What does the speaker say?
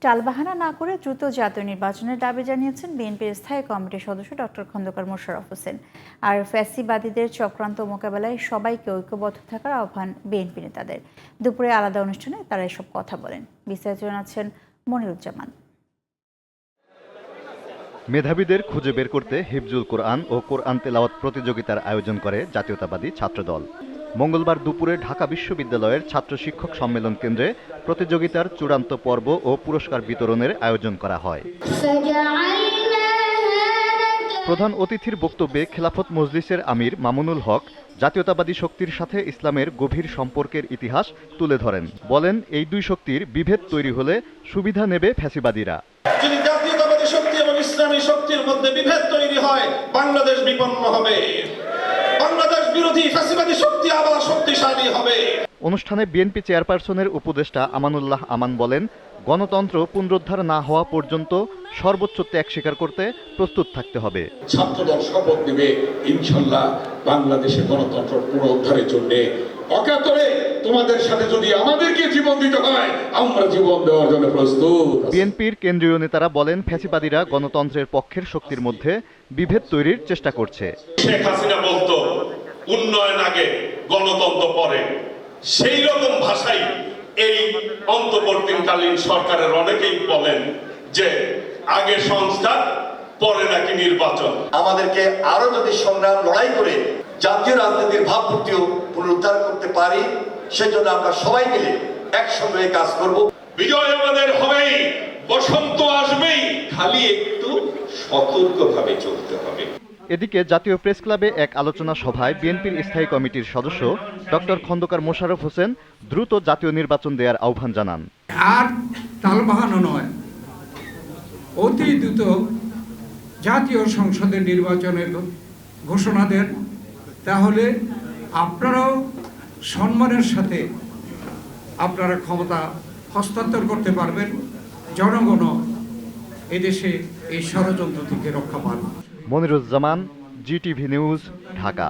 টালবাহানা না করে দ্রুত জাতীয় নির্বাচনের দাবি জানিয়েছেন বিএনপির স্থায়ী কমিটির সদস্য ডক্টর খন্দকার মোশাররফ হোসেন। আর ফ্যাসিবাদীদের চক্রান্ত মোকাবেলায় সবাইকে ঐক্যবদ্ধ থাকার আহ্বান বিএনপি নেতাদের। দুপুরে আলাদা অনুষ্ঠানে তারা এসব কথা বলেন। বিস্তারিত জানাচ্ছেন মনিরুজ্জামান। মেধাবীদের খুঁজে বের করতে হিফজুল কোরআন ও কোরআন তেলাওয়াত প্রতিযোগিতার আয়োজন করে জাতীয়তাবাদী ছাত্রদল। মঙ্গলবার দুপুরে ঢাকা বিশ্ববিদ্যালয়ের ছাত্র শিক্ষক সম্মেলন কেন্দ্রে প্রতিযোগিতার চূড়ান্ত পর্ব ও পুরস্কার বিতরণের আয়োজন করা হয়। প্রধান অতিথির বক্তব্যে খেলাফত মজলিসের আমির মামুনুল হক জাতীয়তাবাদী শক্তির সাথে ইসলামের গভীর সম্পর্কের ইতিহাস তুলে ধরেন। বলেন, এই দুই শক্তির বিভেদ তৈরি হলে সুবিধা নেবে ফ্যাসিবাদীরা। যদি জাতীয়তাবাদী শক্তি এবং ইসলামী শক্তির মধ্যে বিভেদ তৈরি হয়, বাংলাদেশ বিপন্ন হবে, বাংলাদেশ বিরোধী ফ্যাসিবাদী শক্তি আবার শক্তিশালী হবে। অনুষ্ঠানে বিএনপি চেয়ারপারসনের উপদেষ্টা আমানুল্লাহ আমান বলেন, গণতন্ত্র পুনরুদ্ধার না হওয়া পর্যন্ত সর্বোচ্চ ত্যাগ স্বীকার করতে প্রস্তুত থাকতে হবে। ছাত্রদল শপথ নেবে ইনশাল্লাহ বাংলাদেশের গণতন্ত্র পুনরুদ্ধারের জন্য অকাতরে তোমাদের সাথে যদি আমাদেরকে জীবন দিতে হয় আমরা জীবন দেওয়ার জন্য প্রস্তুত। বিএনপির কেন্দ্রীয় নেতারা বলেন, ফ্যাসিবাদীরা গণতন্ত্রের পক্ষের শক্তির মধ্যে বিভেদ তৈরির চেষ্টা করছে। শেখ হাসিনা বলতো উন্নয়ন আগে গণতন্ত্র পরে, সেই রকম ভাষাই এই অন্তর্বর্তীকালীন সরকারের অনেকেই বলেন যে আগে সংস্কার পরে নাকি নির্বাচন। আমাদেরকে আরো যদি সংগ্রাম লড়াই করে জাতীয় রাজনীতির ভাবমূর্তিও পুনরুদ্ধার করতে পারি, সেজন্য আমরা সবাই মিলে একসঙ্গে কাজ করব। বিজয় আমাদের হবেই, বসন্ত আসবেই, খালি একটু সতর্কভাবে চলতে হবে। এদিকে জাতীয় প্রেস ক্লাবে এক আলোচনা সভায় বিএনপির স্থায়ী কমিটির সদস্য ডক্টর খন্দকার মোশাররফ হোসেন দ্রুত জাতীয় নির্বাচন দেওয়ার আহ্বান জানান। আর টালবাহানা নয়, অতি দ্রুত জাতীয় সংসদের নির্বাচনের ঘোষণা দেন, তাহলে আপনারাও সম্মানের সাথে আপনারা ক্ষমতা হস্তান্তর করতে পারবেন। জনগণও এদেশে এই ষড়যন্ত্র থেকে রক্ষা পাবে। Moniruzzaman, GTV news, Dhaka.